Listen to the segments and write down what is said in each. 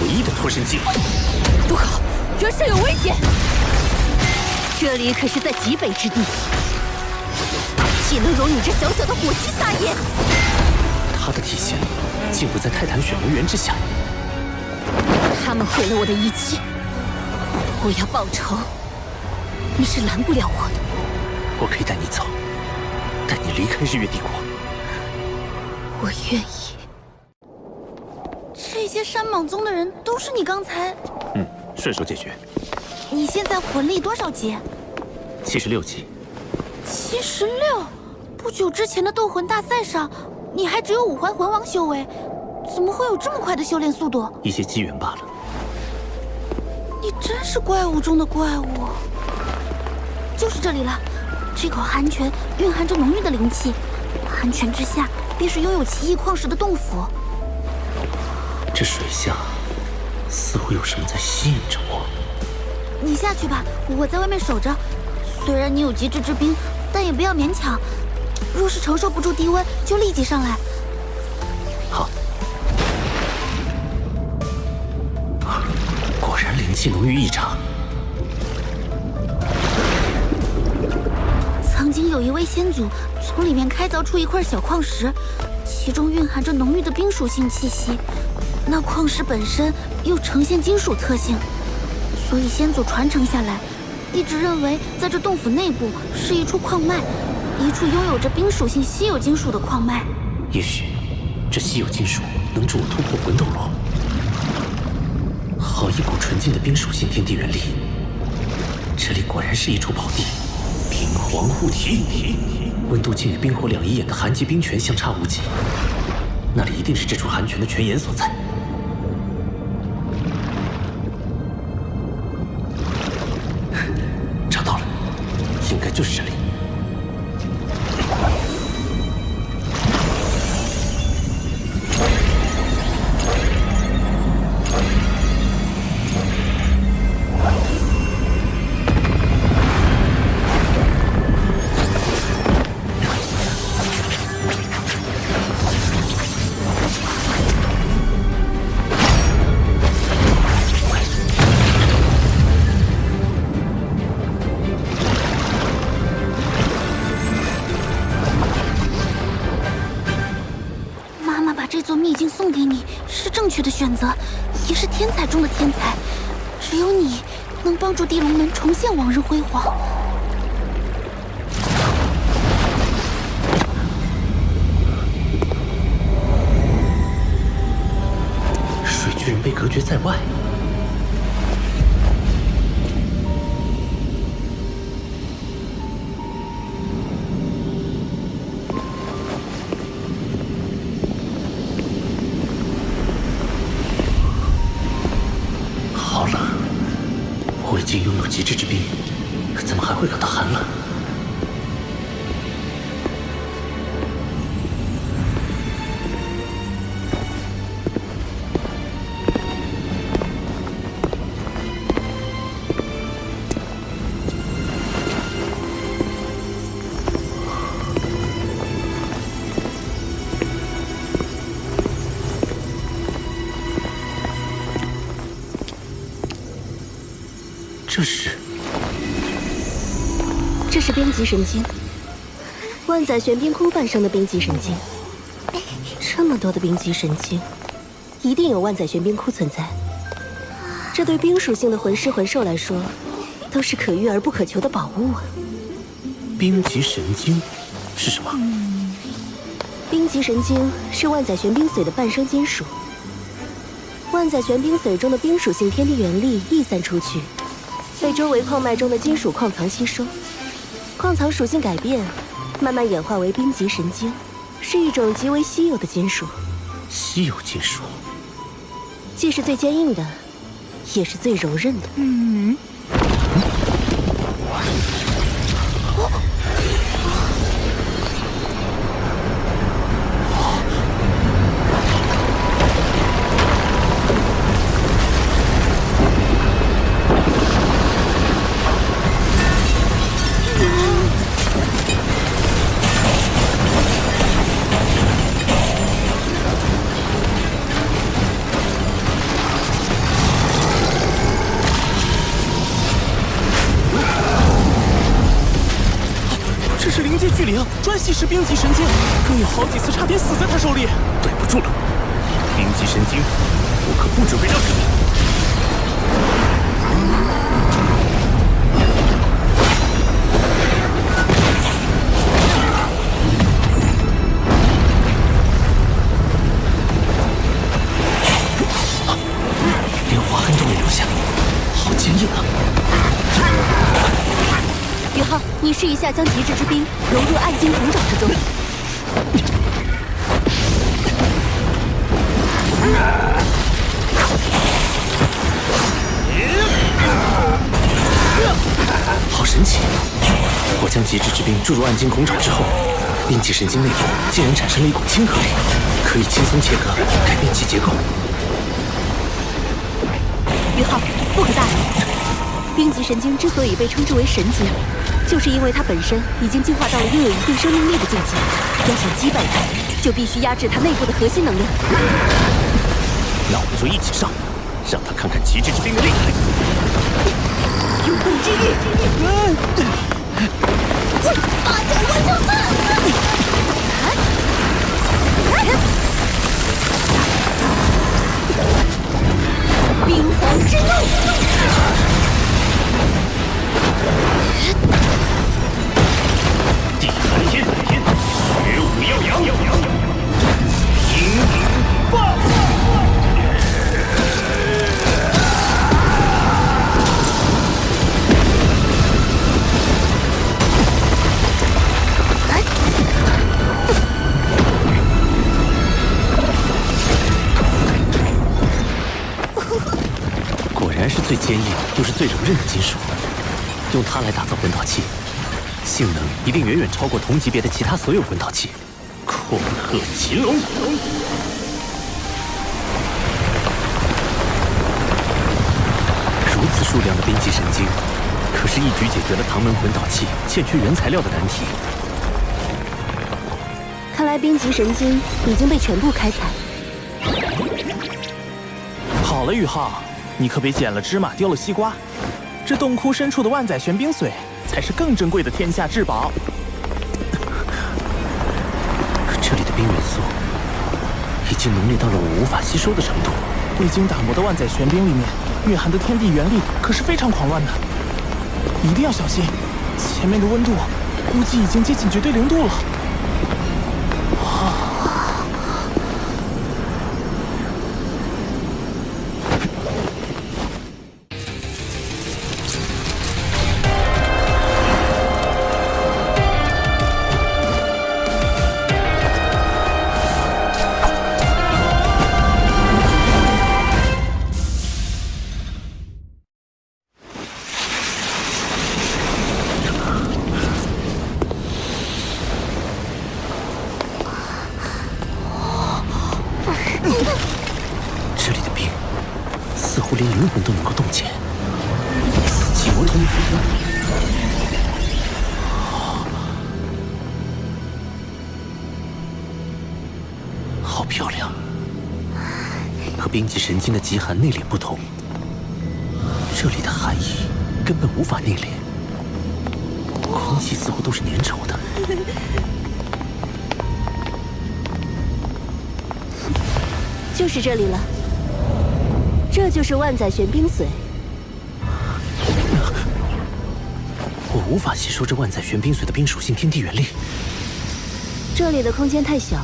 一的脱身技。不好，人身有危险！这里可是在极北之地，岂能容你这小小的火鸡撒野？他的体现竟不在泰坦雪魔猿之下。他们毁了我的一切，我要报仇，你是拦不了我的。我可以带你走，带你离开日月帝国。我愿意。这些山莽宗的人都是你刚才……顺手解决。你现在魂力多少级76级。76。不久之前的斗魂大赛上，你还只有5环魂王修为，怎么会有这么快的修炼速度？一些机缘罢了。你真是怪物中的怪物。就是这里了，这口寒泉蕴含着浓郁的灵气，寒泉之下便是拥有奇异矿石的洞府。这水下似乎有什么在吸引着我。你下去吧，我在外面守着。虽然你有极致之冰，但也不要勉强。若是承受不住低温，就立即上来。好。果然灵气浓郁异常。曾经有一位先祖从里面开凿出一块小矿石，其中蕴含着浓郁的冰属性气息。那矿石本身又呈现金属特性，所以先祖传承下来，一直认为在这洞府内部是一处矿脉，一处拥有着冰属性稀有金属的矿脉。也许这稀有金属能助我突破魂斗罗。好一股纯净的冰属性天地元力，这里果然是一处宝地。冰皇护体，温度竟与冰火两仪眼的寒极冰泉相差无几，那里一定是这处寒泉的泉眼所在。找到了，应该就是这里。送给你是正确的选择，也是天才中的天才。只有你能帮助地龙门重现往日辉煌。水巨人被隔绝在外。已经拥有极致之冰，怎么还会感到寒冷？这是冰极神经，万载玄冰窟诞生的冰极神经。这么多的冰极神经，一定有万载玄冰窟存在。这对冰属性的魂师魂兽来说，都是可遇而不可求的宝物啊！冰极神经是什么？冰极神经是万载玄冰髓的半生金属。万载玄冰髓中的冰属性天地元力溢散出去，被周围矿脉中的金属矿藏吸收。矿藏属性改变，慢慢演化为冰极神经，是一种极为稀有的金属。稀有金属，既是最坚硬的，也是最柔韧的。巨灵专吸食冰级神经，更有好几次差点死在他手里。对不住了，冰级神经，我可不准备让给你。连划痕都没留下，好坚硬啊！宇浩，你试一下将极致之冰融入暗金铜爪之中。好神奇！我将极致之冰注入暗金孔爪之后，冰级神经内部竟然产生了一股亲和力，可以轻松切割，改变其结构。宇浩，不可大意。冰级神经之所以被称之为神经，就是因为它本身已经进化到了拥有一定生命力的境界。要想击败它，就必须压制它内部的核心能量。那我们就一起上，让他看看极致之冰的厉害。永动之域，八角万寿刺！冰皇之怒！地寒天，雪舞耀阳，平霸！果然是最坚硬又是最柔韧的金属，用它来打造魂导器，性能一定远远超过同级别的其他所有魂导器。恐吓秦龙！如此数量的冰级神经，可是一举解决了唐门魂导器欠缺原材料的难题。看来冰级神经已经被全部开采。好了，宇浩，你可别捡了芝麻丢了西瓜。这洞窟深处的万载玄冰髓才是更珍贵的天下至宝。这里的冰元素已经浓烈到了我无法吸收的程度。未经打磨的万载玄冰里面蕴含的天地元力可是非常狂乱的，一定要小心。前面的温度估计已经接近绝对零度了。这里的冰似乎连灵魂都能够冻结，死寂魔通。好漂亮，和冰级神经的极寒内敛不同，这里的寒意根本无法内敛，空气似乎都是粘稠的。就是这里了，这就是万载玄冰髓。我无法吸收这万载玄冰髓的冰属性天地元力。这里的空间太小，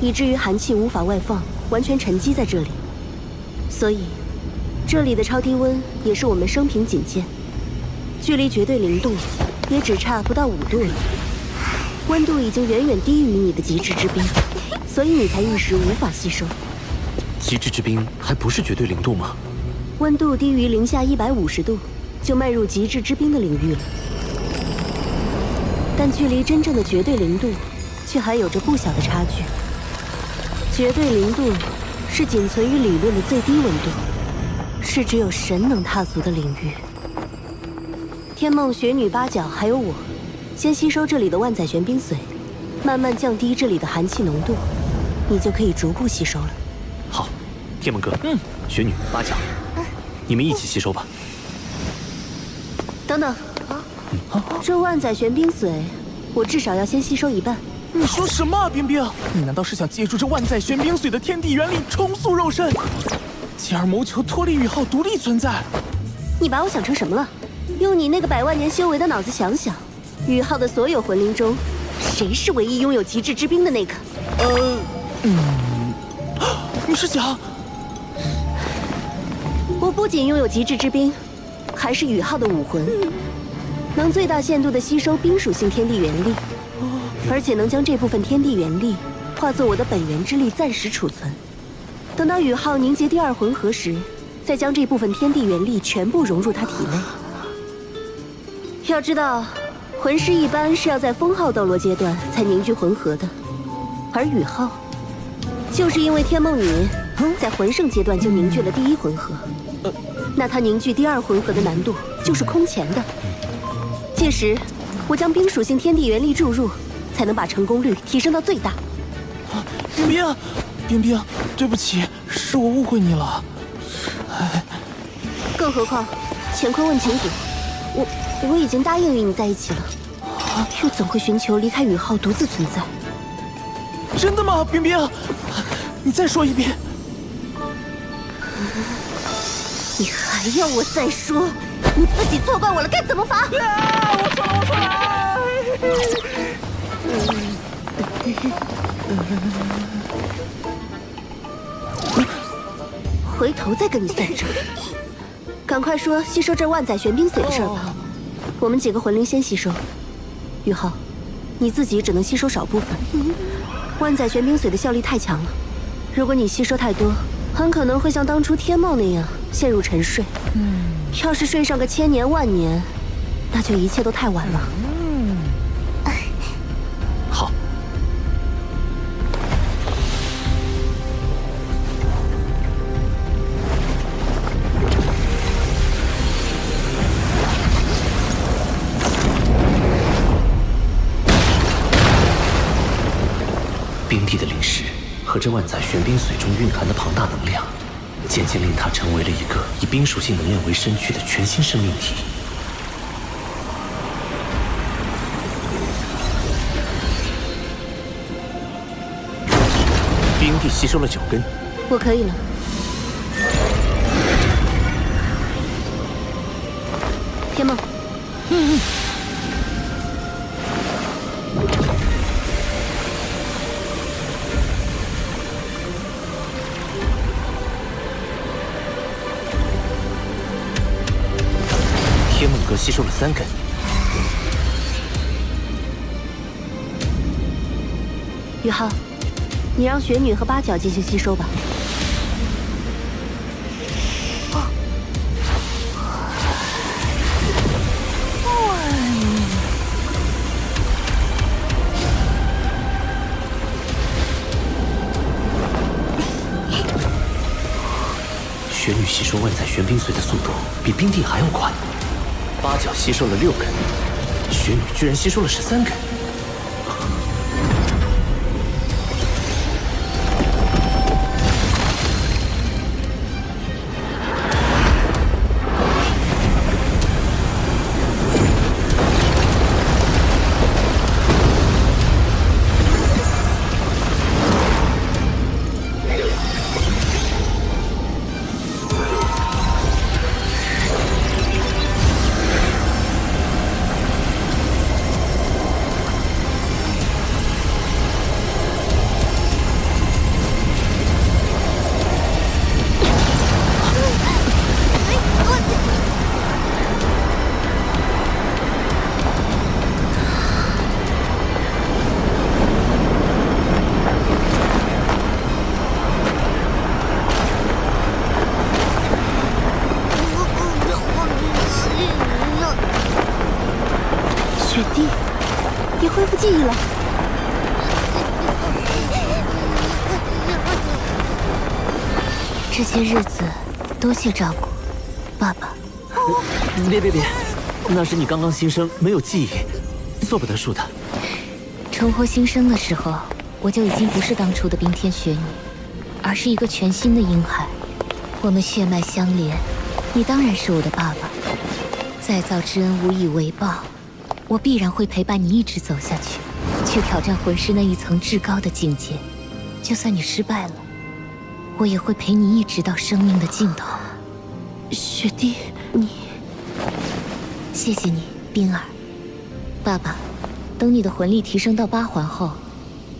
以至于寒气无法外放，完全沉积在这里。所以，这里的超低温也是我们生平仅见，距离绝对零度也只差不到5度了。温度已经远远低于你的极致之冰，所以你才一时无法吸收。极致之冰还不是绝对零度吗？温度低于零下150度，就迈入极致之冰的领域了。但距离真正的绝对零度，却还有着不小的差距。绝对零度是仅存于理论的最低温度，是只有神能踏足的领域。天梦、雪女、八角还有我，先吸收这里的万载玄冰髓，慢慢降低这里的寒气浓度，你就可以逐步吸收了。好，天梦哥，雪女、八角，你们一起吸收吧。等等，这万载玄冰髓我至少要先吸收一半。你说什么啊，冰冰？你难道是想借助这万载玄冰髓的天地原力重塑肉身，进而谋求脱离宇浩独立存在？你把我想成什么了？用你那个100万年修为的脑子想想，宇浩的所有魂灵中，谁是唯一拥有极致之冰的那个？你是想？我不仅拥有极致之冰，还是宇浩的武魂，能最大限度地吸收冰属性天地元力，而且能将这部分天地元力化作我的本源之力暂时储存。等到宇浩凝结第2魂核时，再将这部分天地元力全部融入他体内。要知道，魂师一般是要在封号斗罗阶段才凝聚魂核的，而宇浩就是因为天梦女在魂圣阶段就凝聚了第1魂核，那他凝聚第2魂核的难度就是空前的。届时，我将冰属性天地元力注入，才能把成功率提升到最大。冰冰，冰冰，对不起，是我误会你了。更何况，乾坤问情谷，我已经答应与你在一起了，又怎会寻求离开宇浩独自存在？真的吗，冰冰？你再说一遍。你还要我再说？你自己错怪我了，该怎么罚？我错了。回头再跟你算账。赶快说吸收这万载玄冰髓的事儿吧。我们几个魂灵先吸收。宇浩，你自己只能吸收少部分。万载玄冰髓的效力太强了，如果你吸收太多，很可能会像当初天梦那样陷入沉睡。要是睡上个1000年万年，那就一切都太晚了。好。冰帝的灵石和这万载玄冰髓中蕴含的庞大能量，渐渐令它成为了一个以冰属性能量为身躯的全新生命体。冰帝吸收了9根，我可以了。天梦，天梦哥吸收了3根，宇浩，你让雪女和八角进行吸收吧。雪女吸收万载玄冰髓的速度比冰帝还要快，八角吸收了6根，雪女居然吸收了13根。雪弟，你恢复记忆了。这些日子多谢照顾，爸爸。别，那是你刚刚新生，没有记忆，做不得数的。重获新生的时候，我就已经不是当初的冰天雪女，而是一个全新的婴孩。我们血脉相连，你当然是我的爸爸。再造之恩无以为报，我必然会陪伴你一直走下去，去挑战魂师那一层至高的境界。就算你失败了，我也会陪你一直到生命的尽头。雪帝，你……谢谢你，冰儿。爸爸，等你的魂力提升到8环后，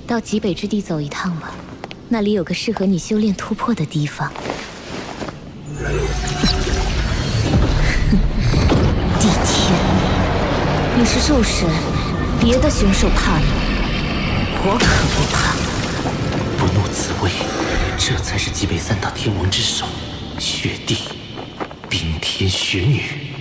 到极北之地走一趟吧，那里有个适合你修炼突破的地方。地天，你是兽神，别的凶兽怕你，我可不怕。不怒自威，这才是极北3大天王之首，雪帝、冰天雪女。